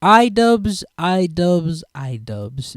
IDubbbz,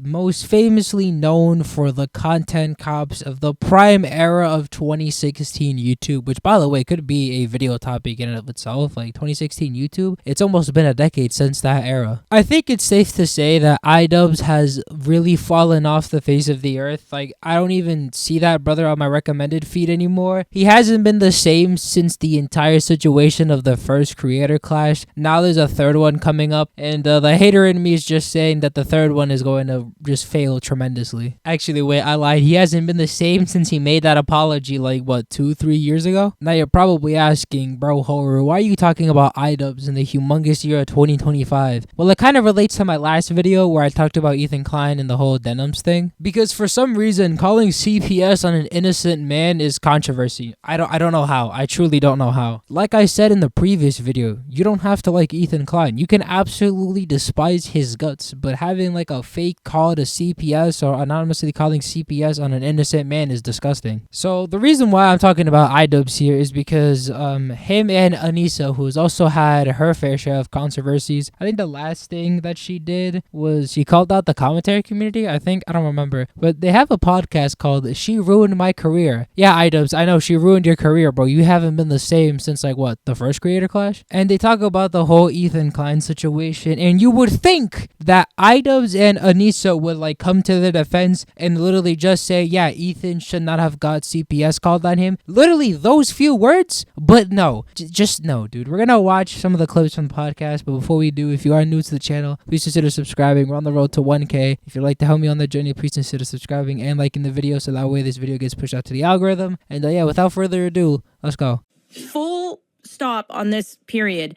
most famously known for the content cops of the prime era of 2016 YouTube, which by the way could be a video topic in and of itself, like 2016 YouTube. It's almost been a decade since that era. I think it's safe to say that IDubbbz has really fallen off the face of the earth. Like, I don't even see that brother on my recommended feed anymore. He hasn't been the same since the entire situation of the first creator clash. Now there's a third one coming up, and the hater in me is just saying that the third one is going to just fail tremendously. Actually, wait, I lied. He hasn't been the same since he made that apology like, what, 2-3 years ago? Now you're probably asking, bro, Horuko, why are you talking about IDubbbz in the humongous year of 2025? Well, it kind of relates to my last video where I talked about Ethan Klein and the whole denims thing. Because for some reason, calling CPS on an innocent man is controversy. I don't know how. I truly don't know how. Like I said in the previous video, you don't have to like Ethan Klein. You can absolutely despise his guts, but having like a fake call to CPS or anonymously calling CPS on an innocent man is disgusting. So the reason why I'm talking about IDubbbz here is because him and Anissa, who's also had her fair share of controversies. I think the last thing that she did was she called out the commentary community. I don't remember, but they have a podcast called She Ruined My Career. Yeah, IDubbbz, I know she ruined your career, bro. You haven't been the same since like what, the first creator clash? And they talk about the whole Ethan Klein situation, and you would think that IDubbbz and Anissa would like come to their defense and literally just say, yeah, Ethan should not have got CPS called on him. Literally those few words, but no, just no, dude. We're gonna watch some of the clips from the podcast, but before we do, if you are new to the channel, please consider subscribing. We're on the road to 1K. If you'd like to help me on the journey, please consider subscribing and liking the video so that way this video gets pushed out to the algorithm. And yeah, without further ado, let's go. Full stop on this period.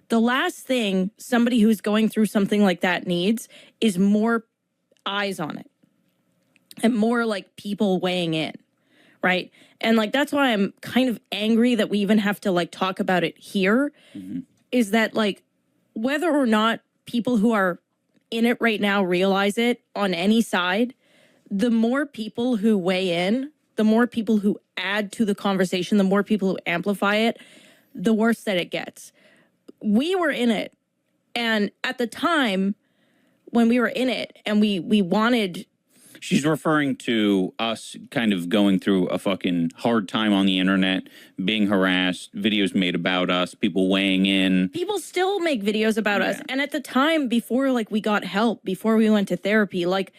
The last thing somebody who's going through something like that needs is more eyes on it and more like people weighing in, right? And like that's why I'm kind of angry that we even have to like talk about it here. Is that like whether or not people who are in it right now realize it on any side, the more people who weigh in, the more people who add to the conversation, the more people who amplify it, the worse that it gets. We were in it. And at the time when we were in it and we wanted... She's referring to us kind of going through a fucking hard time on the internet, being harassed, videos made about us, people weighing in. People still make videos about us. And at the time, before like we got help, before we went to therapy, like,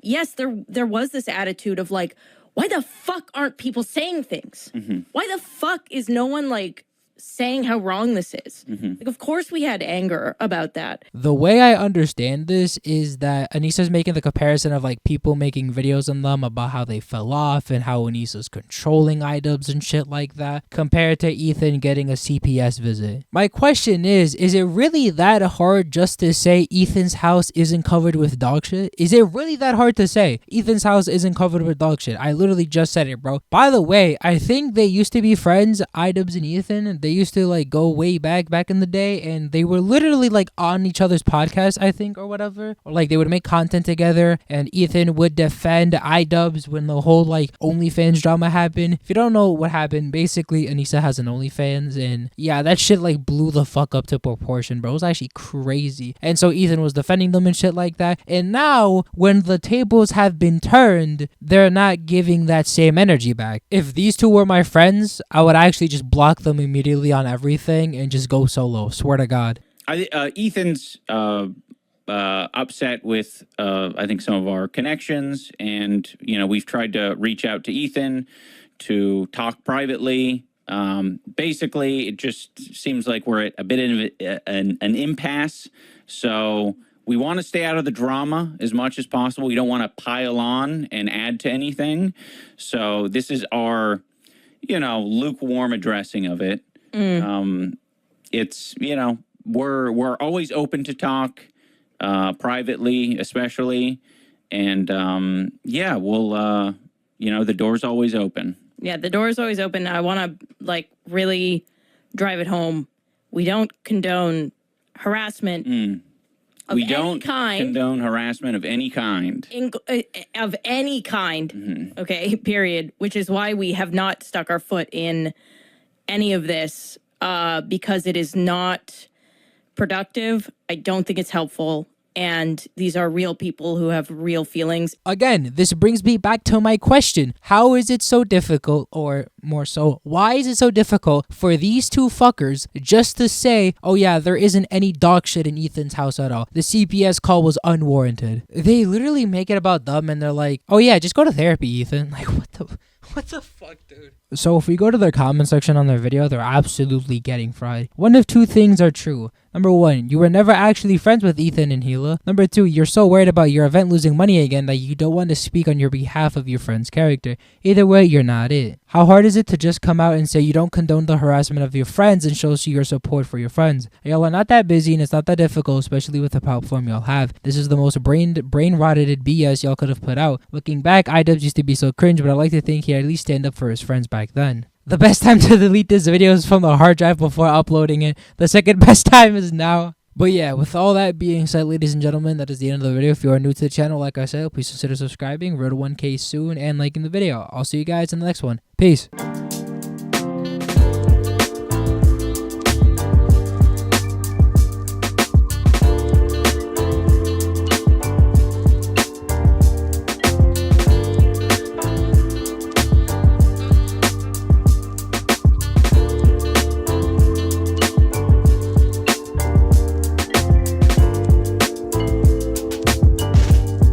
yes, there was this attitude of like, why the fuck aren't people saying things? Why the fuck is no one like saying how wrong this is? Like, of course we had anger about that. The way I understand this is that Anissa's making the comparison of like people making videos on them about how they fell off and how Anissa's controlling IDubbbz and shit like that, compared to Ethan getting a CPS visit. My question is it really that hard just to say Ethan's house isn't covered with dog shit? Is it really that hard to say Ethan's house isn't covered with dog shit? I literally just said it, bro. By the way, I think they used to be friends, IDubbbz and Ethan. They used to like go way back in the day, and they were literally like on each other's podcast, I think, or whatever, or like they would make content together, and Ethan would defend IDubbbz when the whole like OnlyFans drama happened. If you don't know what happened, basically Anissa has an OnlyFans, and yeah, that shit like blew the fuck up to proportion, bro. It was actually crazy. And so Ethan was defending them and shit like that, and now when the tables have been turned, they're not giving that same energy back. If these two were my friends, I would actually just block them immediately on everything and just go solo. Swear to God. Ethan's upset with I think some of our connections, and you know, we've tried to reach out to Ethan to talk privately. Basically, it just seems like we're at a bit of an impasse. So we want to stay out of the drama as much as possible. We don't want to pile on and add to anything. So this is our, you know, lukewarm addressing of it. It's, you know, we're always open to talk privately, especially. And yeah, we'll, you know, the door's always open. Yeah, the door is always open. I want to like really drive it home. We don't condone harassment of any kind. Condone harassment of any kind. Of any kind. Okay, period. Which is why we have not stuck our foot in any of this, because it is not productive. I don't think it's helpful. And these are real people who have real feelings. Again, this brings me back to my question. How is it so difficult, or more so, why is it so difficult for these two fuckers just to say, oh yeah, there isn't any dog shit in Ethan's house at all. The CPS call was unwarranted. They literally make it about them and they're like, oh yeah, just go to therapy, Ethan. Like, what the fuck, dude? So if we go to their comment section on their video, they're absolutely getting fried. One of two things are true. Number one, you were never actually friends with Ethan and Gila. Number two, you're so worried about your event losing money again that you don't want to speak on your behalf of your friend's character. Either way, you're not it. How hard is it to just come out and say you don't condone the harassment of your friends and shows you your support for your friends? Y'all are not that busy and it's not that difficult, especially with the platform y'all have. This is the most brain-rotted BS y'all could have put out. Looking back, IDubbbz used to be so cringe, but I like to think he at least stand up for his friends back then. The best time to delete this video is from the hard drive before uploading it. The second best time is now. But yeah, with all that being said, ladies and gentlemen, that is the end of the video. If you are new to the channel, like I said, please consider subscribing, road to 1K soon, and liking the video. I'll see you guys in the next one. Peace.